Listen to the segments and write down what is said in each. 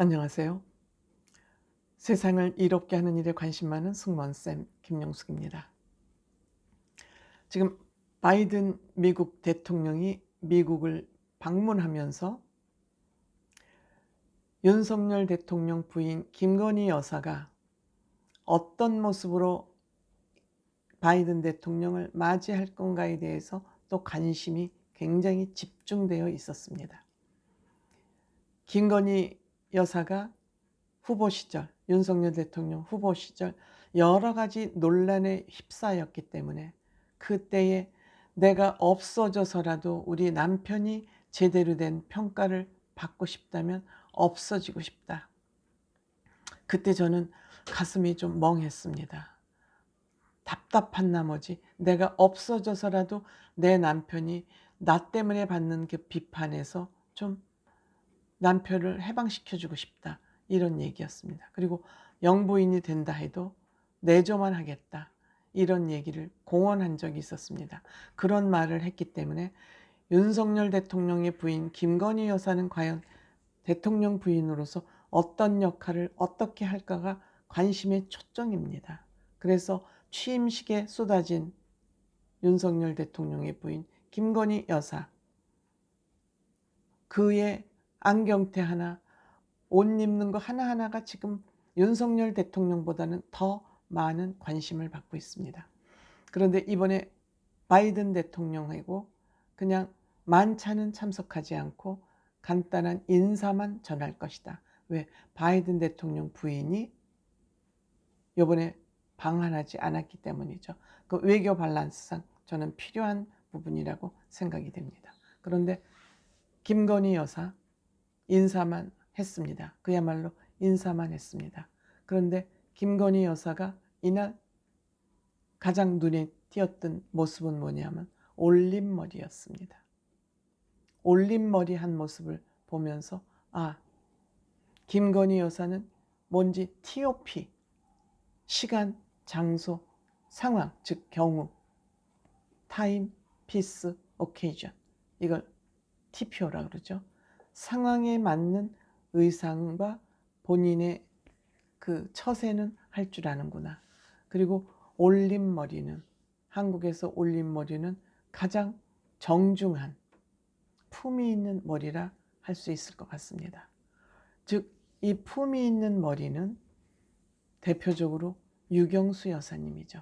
안녕하세요. 세상을 이롭게 하는 일에 관심 많은 승무원쌤 김영숙입니다. 지금 바이든 미국 대통령이 미국을 방문하면서 윤석열 대통령 부인 김건희 여사가 어떤 모습으로 바이든 대통령을 맞이할 건가에 대해서 또 관심이 굉장히 집중되어 있었습니다. 김건희 여사가 후보 시절, 윤석열 대통령 후보 시절 여러 가지 논란에 휩싸였기 때문에 그때에 내가 없어져서라도 우리 남편이 제대로 된 평가를 받고 싶다면 없어지고 싶다. 그때 저는 가슴이 좀 멍했습니다. 답답한 나머지 내가 없어져서라도 내 남편이 나 때문에 받는 그 비판에서 좀 남편을 해방시켜주고 싶다. 이런 얘기였습니다. 그리고 영부인이 된다 해도 내조만 하겠다. 이런 얘기를 공언한 적이 있었습니다. 그런 말을 했기 때문에 윤석열 대통령의 부인 김건희 여사는 과연 대통령 부인으로서 어떤 역할을 어떻게 할까가 관심의 초점입니다. 그래서 취임식에 쏟아진 윤석열 대통령의 부인 김건희 여사, 그의 안경테 하나, 옷 입는 거 하나하나가 지금 윤석열 대통령보다는 더 많은 관심을 받고 있습니다. 그런데 이번에 바이든 대통령하고 그냥 만찬은 참석하지 않고 간단한 인사만 전할 것이다. 왜? 바이든 대통령 부인이 이번에 방한하지 않았기 때문이죠. 그 외교 밸런스상 저는 필요한 부분이라고 생각이 됩니다. 그런데 김건희 여사 인사만 했습니다. 그야말로 인사만 했습니다. 그런데 김건희 여사가 이날 가장 눈에 띄었던 모습은 뭐냐면 올림머리였습니다. 올림머리 한 모습을 보면서 김건희 여사는 뭔지 TOP, 시간, 장소, 상황, 즉 경우, 타임, 피스, 오케이전, 이걸 TPO라 그러죠. 상황에 맞는 의상과 본인의 그 처세는 할 줄 아는구나. 그리고 올림머리는, 한국에서 올림머리는 가장 정중한 품이 있는 머리라 할 수 있을 것 같습니다. 즉, 이 품이 있는 머리는 대표적으로 유경수 여사님이죠.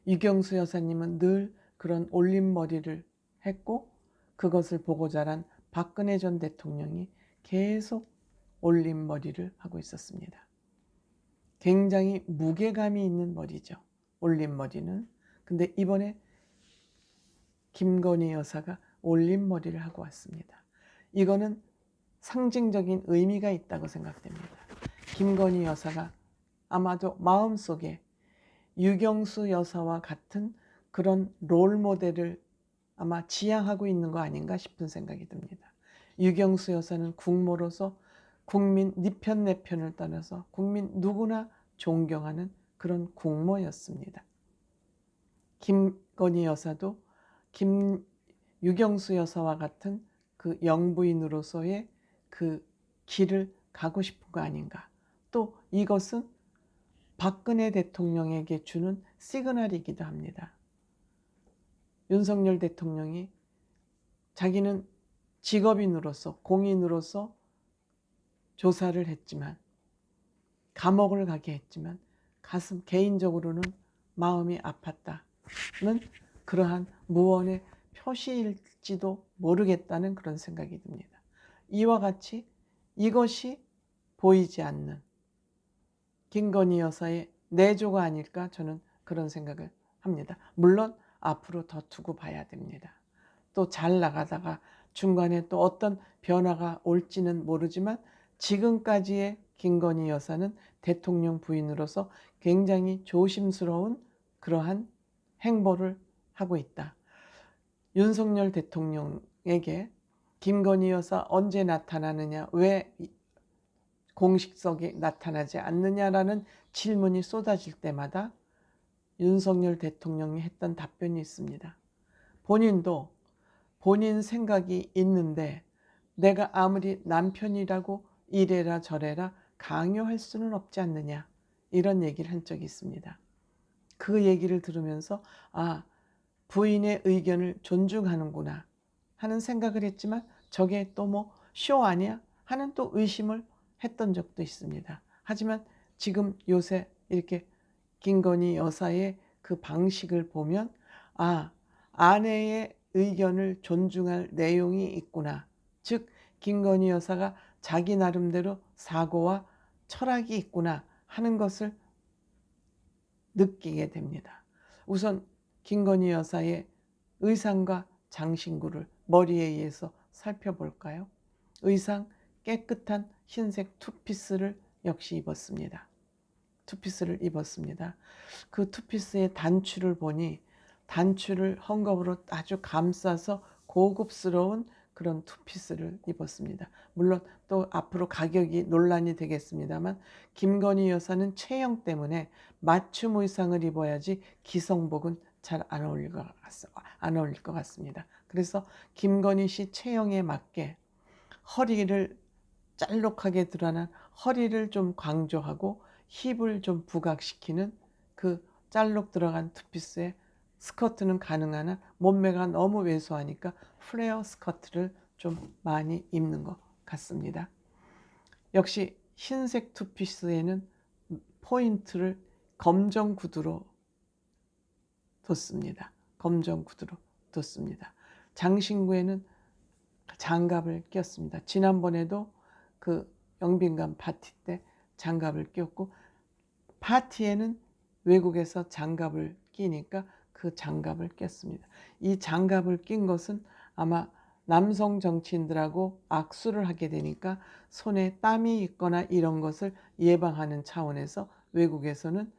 유경수 여사님은 늘 그런 올림머리를 했고 그것을 보고 자란 박근혜 전 대통령이 계속 올림머리를 하고 있었습니다. 굉장히 무게감이 있는 머리죠. 올림머리는. 근데 이번에 김건희 여사가 올림머리를 하고 왔습니다. 이거는 상징적인 의미가 있다고 생각됩니다. 김건희 여사가 아마도 마음속에 유경수 여사와 같은 그런 롤모델을 아마 지향하고 있는 거 아닌가 싶은 생각이 듭니다. 유경수 여사는 국모로서 국민 네 편 내 편을 떠나서 국민 누구나 존경하는 그런 국모였습니다. 김건희 여사도 유경수 여사와 같은 그 영부인으로서의 그 길을 가고 싶은 거 아닌가. 또 이것은 박근혜 대통령에게 주는 시그널이기도 합니다. 윤석열 대통령이 자기는 직업인으로서, 공인으로서 조사를 했지만, 감옥을 가게 했지만 개인적으로는 마음이 아팠다는 그러한 무언의 표시일지도 모르겠다는 그런 생각이 듭니다. 이와 같이 이것이 보이지 않는 김건희 여사의 내조가 아닐까 저는 그런 생각을 합니다. 물론 앞으로 더 두고 봐야 됩니다. 또 잘 나가다가 중간에 또 어떤 변화가 올지는 모르지만 지금까지의 김건희 여사는 대통령 부인으로서 굉장히 조심스러운 그러한 행보를 하고 있다. 윤석열 대통령에게 김건희 여사 언제 나타나느냐, 왜 공식석에 나타나지 않느냐라는 질문이 쏟아질 때마다 윤석열 대통령이 했던 답변이 있습니다. 본인도 본인 생각이 있는데 내가 아무리 남편이라고 이래라 저래라 강요할 수는 없지 않느냐, 이런 얘기를 한 적이 있습니다. 그 얘기를 들으면서 아, 부인의 의견을 존중하는구나 하는 생각을 했지만 저게 또 뭐 쇼 아니야 하는 또 의심을 했던 적도 있습니다. 하지만 지금 요새 이렇게 김건희 여사의 그 방식을 보면 아, 아내의 의견을 존중할 내용이 있구나. 즉 김건희 여사가 자기 나름대로 사고와 철학이 있구나 하는 것을 느끼게 됩니다. 우선 김건희 여사의 의상과 장신구를 머리에 의해서 살펴볼까요? 의상 깨끗한 흰색 투피스를 역시 입었습니다. 투피스를 입었습니다. 그 투피스의 단추를 보니 단추를 헝겊으로 아주 감싸서 고급스러운 그런 투피스를 입었습니다. 물론 또 앞으로 가격이 논란이 되겠습니다만 김건희 여사는 체형 때문에 맞춤 의상을 입어야지 기성복은 잘 안 어울릴 것 같습니다. 그래서 김건희 씨 체형에 맞게 허리를 짤록하게 드러난 허리를 좀 강조하고 힙을 좀 부각시키는 그 짤록 들어간 투피스에 스커트는 가능한 한 몸매가 너무 왜소하니까 플레어 스커트를 좀 많이 입는 것 같습니다. 역시 흰색 투피스에는 포인트를 검정 구두로 뒀습니다. 검정 구두로 뒀습니다. 장신구에는 장갑을 꼈습니다. 지난번에도 그 영빈관 파티 때 장갑을 꼈고 파티에는 외국에서 장갑을 끼니까 그 장갑을 꼈습니다. 이 장갑을 낀 것은 아마 남성 정치인들하고 악수를 하게 되니까 손에 땀이 있거나 이런 것을 예방하는 차원에서 외국에서는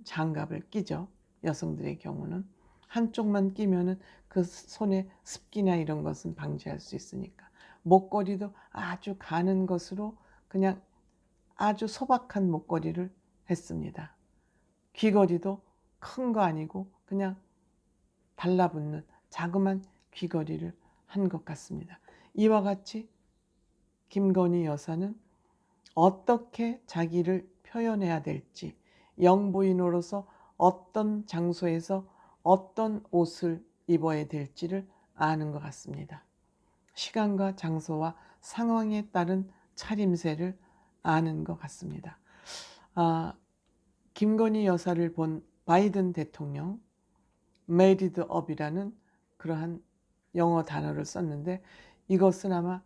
장갑을 끼죠. 여성들의 경우는 한쪽만 끼면은 그 손에 습기나 이런 것은 방지할 수 있으니까. 목걸이도 아주 가는 것으로 그냥 아주 소박한 목걸이를 했습니다. 귀걸이도 큰 거 아니고 그냥 달라붙는 자그만 귀걸이를 한 것 같습니다. 이와 같이 김건희 여사는 어떻게 자기를 표현해야 될지, 영부인으로서 어떤 장소에서 어떤 옷을 입어야 될지를 아는 것 같습니다. 시간과 장소와 상황에 따른 차림새를 아는 것 같습니다. 김건희 여사를 본 바이든 대통령, married up이라는 그러한 영어 단어를 썼는데 이것은 아마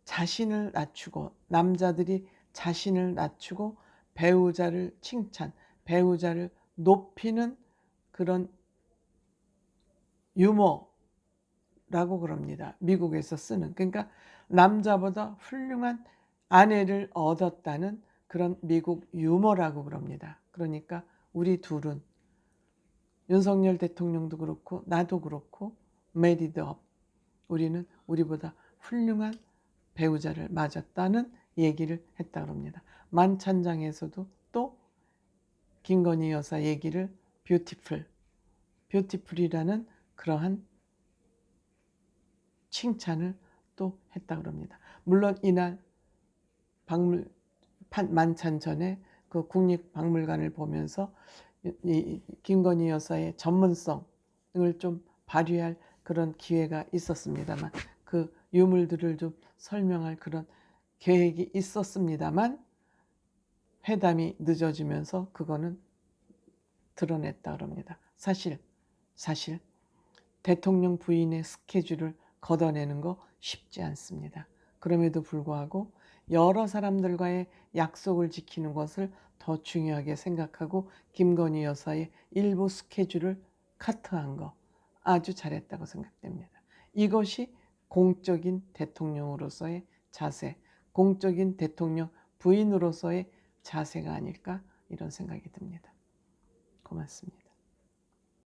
자신을 낮추고, 남자들이 자신을 낮추고 배우자를 칭찬, 배우자를 높이는 그런 유머라고 그럽니다. 미국에서 쓰는. 그러니까 남자보다 훌륭한 아내를 얻었다는 그런 미국 유머라고 그럽니다. 그러니까 우리 둘은, 윤석열 대통령도 그렇고 나도 그렇고 married up, 우리는 우리보다 훌륭한 배우자를 맞았다는 얘기를 했다 그럽니다. 만찬장에서도 또 김건희 여사 얘기를 뷰티풀이라는 그러한 칭찬을 또 했다 그럽니다. 물론 이날 만찬 전에 그 국립박물관을 보면서 이 김건희 여사의 전문성을 좀 발휘할 그런 기회가 있었습니다만, 그 유물들을 좀 설명할 그런 계획이 있었습니다만 회담이 늦어지면서 그거는 드러냈다 그럽니다. 사실 대통령 부인의 스케줄을 걷어내는 거 쉽지 않습니다. 그럼에도 불구하고 여러 사람들과의 약속을 지키는 것을 더 중요하게 생각하고 김건희 여사의 일부 스케줄을 카트한 거 아주 잘했다고 생각됩니다. 이것이 공적인 대통령으로서의 자세, 공적인 대통령 부인으로서의 자세가 아닐까, 이런 생각이 듭니다. 고맙습니다.